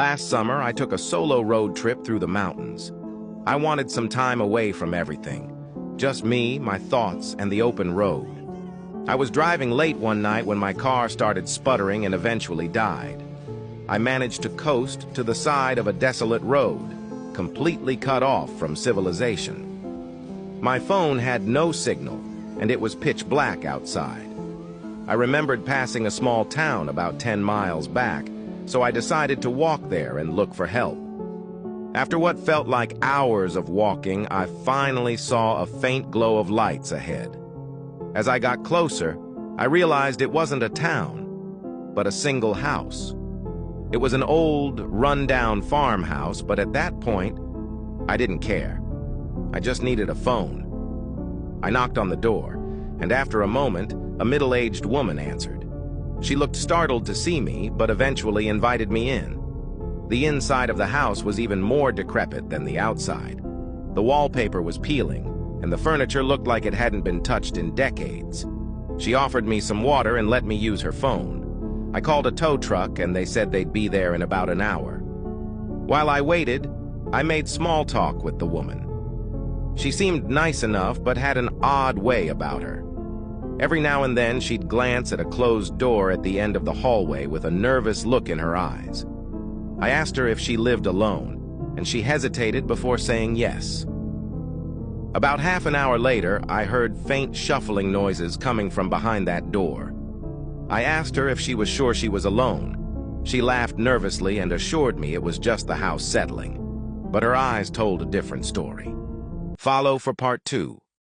Last summer, I took a solo road trip through the mountains. I wanted some time away from everything. Just me, my thoughts, and the open road. I was driving late one night when my car started sputtering and eventually died. I managed to coast to the side of a desolate road, completely cut off from civilization. My phone had no signal, and it was pitch black outside. I remembered passing a small town about 10 miles back, so I decided to walk there and look for help. After what felt like hours of walking, I finally saw a faint glow of lights ahead. As I got closer, I realized it wasn't a town, but a single house. It was an old, run-down farmhouse, but at that point, I didn't care. I just needed a phone. I knocked on the door, and after a moment, a middle-aged woman answered. She looked startled to see me, but eventually invited me in. The inside of the house was even more decrepit than the outside. The wallpaper was peeling, and the furniture looked like it hadn't been touched in decades. She offered me some water and let me use her phone. I called a tow truck, and they said they'd be there in about an hour. While I waited, I made small talk with the woman. She seemed nice enough, but had an odd way about her. Every now and then, she'd glance at a closed door at the end of the hallway with a nervous look in her eyes. I asked her if she lived alone, and she hesitated before saying yes. About half an hour later, I heard faint shuffling noises coming from behind that door. I asked her if she was sure she was alone. She laughed nervously and assured me it was just the house settling, but her eyes told a different story. Follow for part 2.